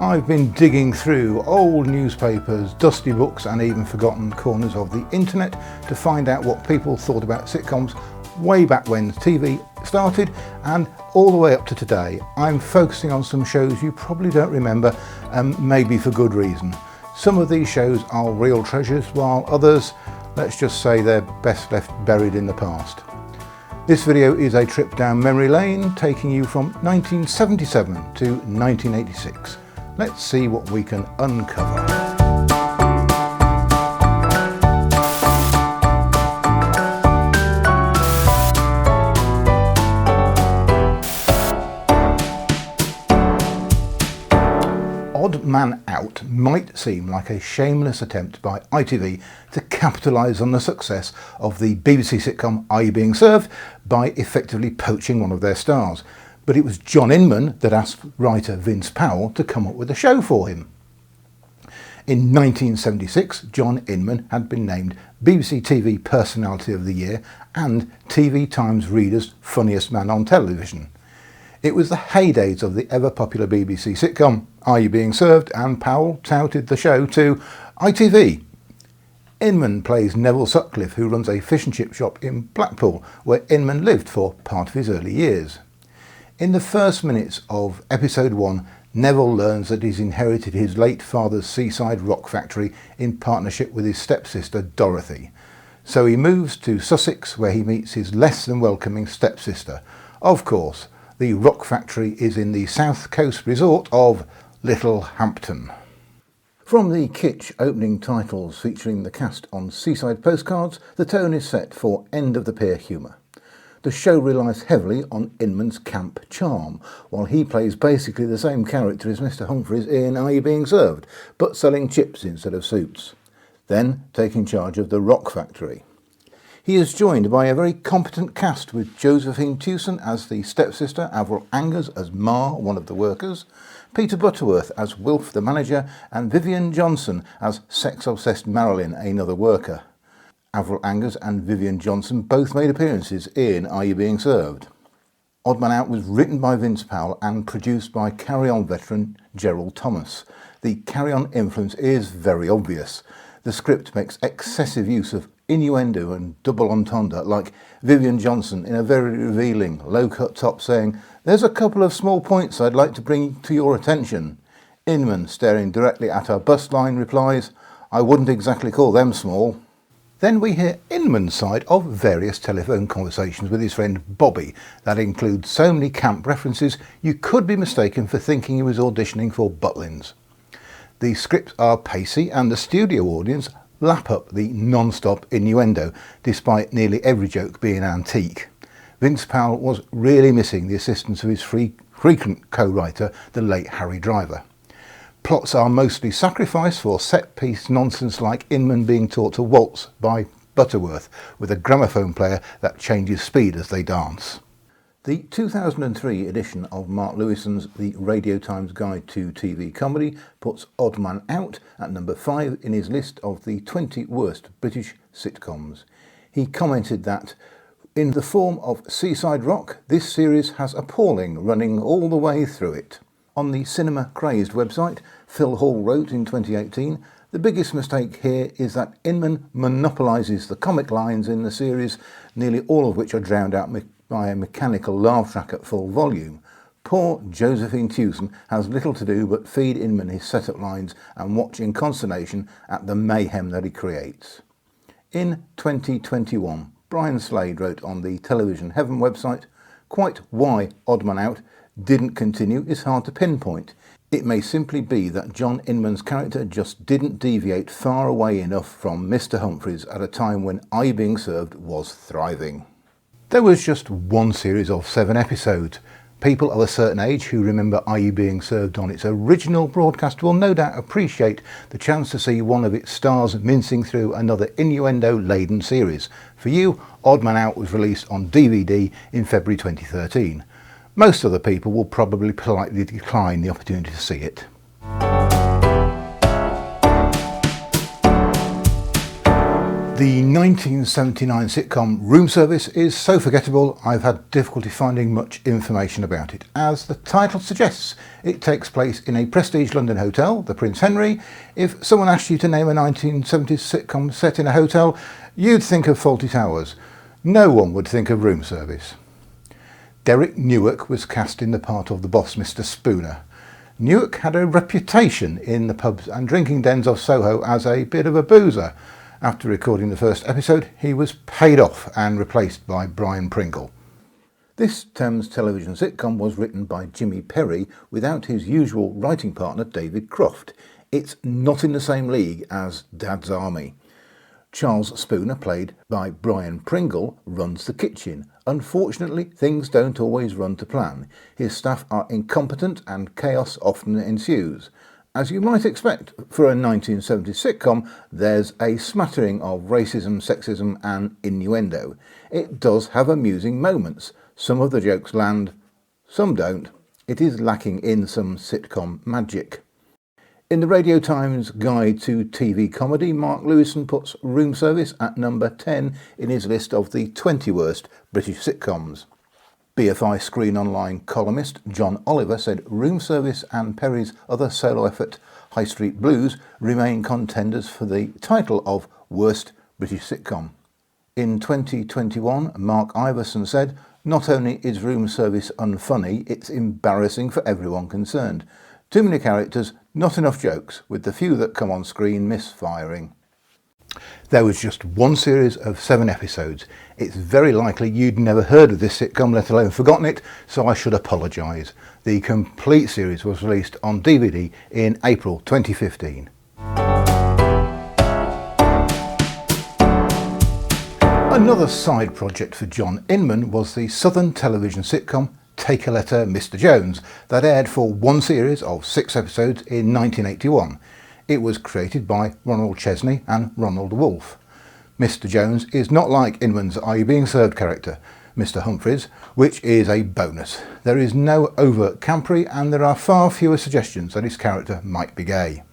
I've been digging through old newspapers, dusty books and even forgotten corners of the internet to find out what people thought about sitcoms way back when TV started and all the way up to today. I'm focusing on some shows you probably don't remember, and maybe for good reason. Some of these shows are real treasures, while others, let's just say, they're best left buried in the past. This video is a trip down memory lane, taking you from 1977 to 1986. Let's see what we can uncover. Odd Man Out might seem like a shameless attempt by ITV to capitalise on the success of the BBC sitcom Are You Being Served by effectively poaching one of their stars. But it was John Inman that asked writer Vince Powell to come up with a show for him. In 1976, John Inman had been named BBC TV Personality of the Year and TV Times Reader's Funniest Man on Television. It was the heydays of the ever-popular BBC sitcom Are You Being Served, and Powell touted the show to ITV. Inman plays Neville Sutcliffe, who runs a fish and chip shop in Blackpool, where Inman lived for part of his early years. In the first minutes of episode 1, Neville learns that he's inherited his late father's seaside rock factory in partnership with his stepsister Dorothy. So he moves to Sussex, where he meets his less than welcoming stepsister. Of course, the rock factory is in the south coast resort of Little Hampton. From the kitsch opening titles featuring the cast on seaside postcards, the tone is set for end of the pier humour. The show relies heavily on Inman's camp charm, while he plays basically the same character as Mr. Humphries in Are You Being Served, but selling chips instead of suits, then taking charge of the rock factory. He is joined by a very competent cast, with Josephine Tewson as the stepsister, Avril Angers as Ma, one of the workers, Peter Butterworth as Wilf the manager, and Vivian Johnson as sex-obsessed Marilyn, another worker. Avril Angers and Vivian Johnson both made appearances in Are You Being Served? Odd Man Out was written by Vince Powell and produced by Carry On veteran Gerald Thomas. The Carry On influence is very obvious. The script makes excessive use of innuendo and double entendre, like Vivian Johnson in a very revealing low-cut top saying, "There's a couple of small points I'd like to bring to your attention." Inman, staring directly at our bust line, replies, "I wouldn't exactly call them small." Then we hear Inman's side of various telephone conversations with his friend Bobby that include so many camp references you could be mistaken for thinking he was auditioning for Butlins. The scripts are pacey and the studio audience lap up the non-stop innuendo, despite nearly every joke being antique. Vince Powell was really missing the assistance of his frequent co-writer, the late Harry Driver. Plots are mostly sacrificed for set-piece nonsense like Inman being taught to waltz by Butterworth with a gramophone player that changes speed as they dance. The 2003 edition of Mark Lewison's The Radio Times Guide to TV Comedy puts Odd Man Out at number 5 in his list of the 20 worst British sitcoms. He commented that, "In the form of seaside rock, this series has appalling running all the way through it." On the Cinema Crazed website, Phil Hall wrote in 2018, "The biggest mistake here is that Inman monopolises the comic lines in the series, nearly all of which are drowned out by a mechanical laugh track at full volume. Poor Josephine Tewson has little to do but feed Inman his setup lines and watch in consternation at the mayhem that he creates." In 2021, Brian Slade wrote on the Television Heaven website, "Quite why Odd Man Out didn't continue is hard to pinpoint. It may simply be that John Inman's character just didn't deviate far away enough from Mr. Humphries at a time when Are You Being Served was thriving." There was just one series of 7 episodes. People of a certain age who remember Are You Being Served on its original broadcast will no doubt appreciate the chance to see one of its stars mincing through another innuendo-laden series. For you, Odd Man Out was released on DVD in February 2013. Most other people will probably politely decline the opportunity to see it. The 1979 sitcom Room Service is so forgettable I've had difficulty finding much information about it. As the title suggests, it takes place in a prestige London hotel, the Prince Henry. If someone asked you to name a 1970s sitcom set in a hotel, you'd think of Fawlty Towers. No one would think of Room Service. Derek Newark was cast in the part of the boss, Mr. Spooner. Newark had a reputation in the pubs and drinking dens of Soho as a bit of a boozer. After recording the first episode, he was paid off and replaced by Brian Pringle. This Thames television sitcom was written by Jimmy Perry without his usual writing partner David Croft. It's not in the same league as Dad's Army. Charles Spooner, played by Brian Pringle, runs the kitchen. Unfortunately, things don't always run to plan. His staff are incompetent and chaos often ensues. As you might expect for a 1970s sitcom, there's a smattering of racism, sexism and innuendo. It does have amusing moments. Some of the jokes land, some don't. It is lacking in some sitcom magic. In the Radio Times Guide to TV Comedy, Mark Lewison puts Room Service at number 10 in his list of the 20 worst British sitcoms. BFI Screen Online columnist John Oliver said Room Service and Perry's other solo effort, High Street Blues, remain contenders for the title of Worst British Sitcom. In 2021, Mark Iverson said, "Not only is Room Service unfunny, it's embarrassing for everyone concerned. Too many characters, not enough jokes, with the few that come on screen misfiring." There was just one series of 7 episodes. It's very likely you'd never heard of this sitcom, let alone forgotten it, so I should apologise. The complete series was released on DVD in April 2015. Another side project for John Inman was the Southern television sitcom Take a Letter, Mr. Jones, that aired for one series of 6 episodes in 1981. It was created by Ronald Chesney and Ronald Wolfe. Mr. Jones is not like Inman's Are You Being Served character, Mr. Humphreys, which is a bonus. There is no overt campery and there are far fewer suggestions that his character might be gay.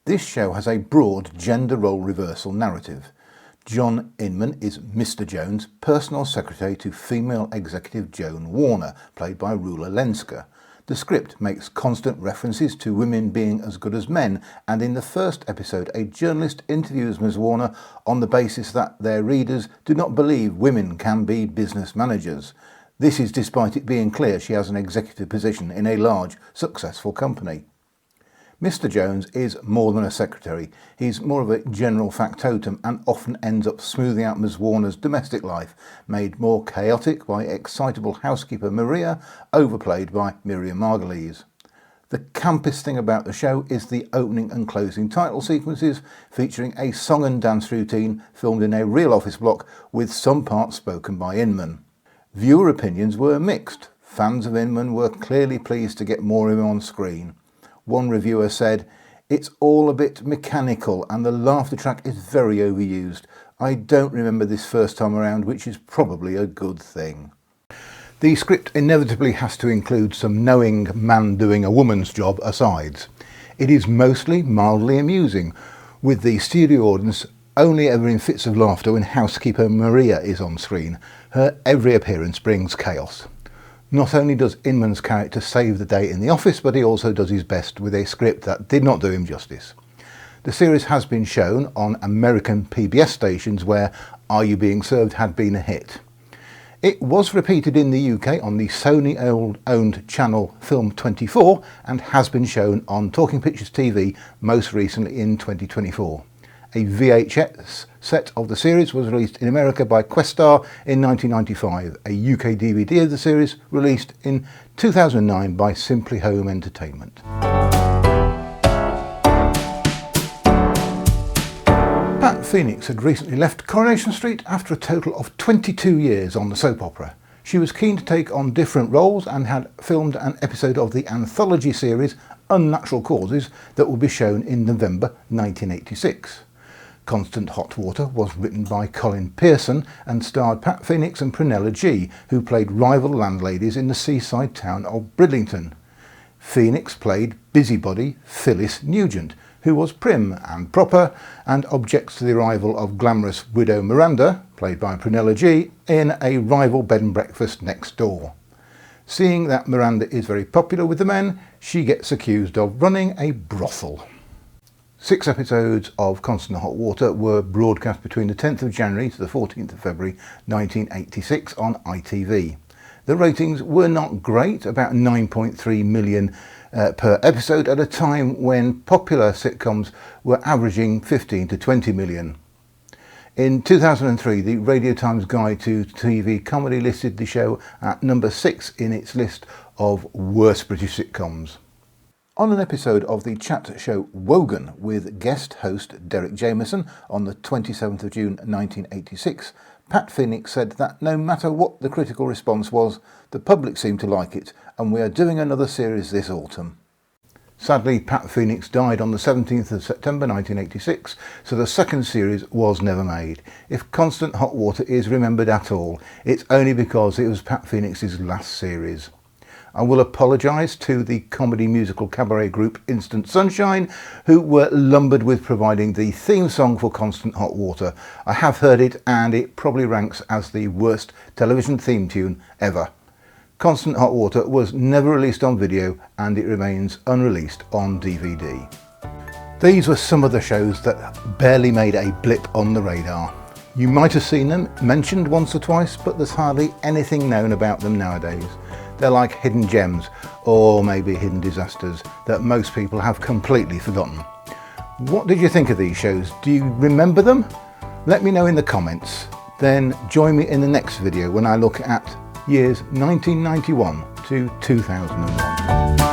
This show has a broad gender role reversal narrative. John Inman is Mr. Jones, personal secretary to female executive Joan Warner, played by Rula Lenska. The script makes constant references to women being as good as men, and in the first episode a journalist interviews Ms. Warner on the basis that their readers do not believe women can be business managers. This is despite it being clear she has an executive position in a large, successful company. Mr. Jones is more than a secretary. He's more of a general factotum and often ends up smoothing out Ms. Warner's domestic life, made more chaotic by excitable housekeeper Maria, overplayed by Miriam Margolyes. The campest thing about the show is the opening and closing title sequences, featuring a song and dance routine filmed in a real office block with some parts spoken by Inman. Viewer opinions were mixed. Fans of Inman were clearly pleased to get more of him on screen. One reviewer said, "It's all a bit mechanical and the laughter track is very overused. I don't remember this first time around, which is probably a good thing." The script inevitably has to include some knowing man doing a woman's job asides. It is mostly mildly amusing, with the studio audience only ever in fits of laughter when housekeeper Maria is on screen. Her every appearance brings chaos. Not only does Inman's character save the day in the office, but he also does his best with a script that did not do him justice. The series has been shown on American PBS stations where Are You Being Served had been a hit. It was repeated in the UK on the Sony-owned channel Film 24 and has been shown on Talking Pictures TV most recently in 2024. A VHS set of the series was released in America by Questar in 1995. A UK DVD of the series released in 2009 by Simply Home Entertainment. Pat Phoenix had recently left Coronation Street after a total of 22 years on the soap opera. She was keen to take on different roles and had filmed an episode of the anthology series Unnatural Causes that will be shown in November 1986. Constant Hot Water was written by Colin Pearson and starred Pat Phoenix and Prunella G, who played rival landladies in the seaside town of Bridlington. Phoenix played busybody Phyllis Nugent, who was prim and proper and objects to the arrival of glamorous widow Miranda, played by Prunella G, in a rival bed and breakfast next door. Seeing that Miranda is very popular with the men, she gets accused of running a brothel. 6 episodes of Constant Hot Water were broadcast between the 10th of January to the 14th of February 1986 on ITV. The ratings were not great, about 9.3 million per episode at a time when popular sitcoms were averaging 15 to 20 million. In 2003, the Radio Times Guide to TV Comedy listed the show at number 6 in its list of worst British sitcoms. On an episode of the chat show Wogan with guest host Derek Jameson on the 27th of June 1986, Pat Phoenix said that no matter what the critical response was, the public seemed to like it, and we are doing another series this autumn. Sadly, Pat Phoenix died on the 17th of September 1986, so the second series was never made. If Constant Hot Water is remembered at all, it's only because it was Pat Phoenix's last series. I will apologise to the comedy musical cabaret group Instant Sunshine, who were lumbered with providing the theme song for Constant Hot Water. I have heard it and it probably ranks as the worst television theme tune ever. Constant Hot Water was never released on video and it remains unreleased on DVD. These were some of the shows that barely made a blip on the radar. You might have seen them mentioned once or twice, but there's hardly anything known about them nowadays. They're like hidden gems, or maybe hidden disasters, that most people have completely forgotten. What did you think of these shows? Do you remember them? Let me know in the comments. Then join me in the next video when I look at years 1991 to 2001.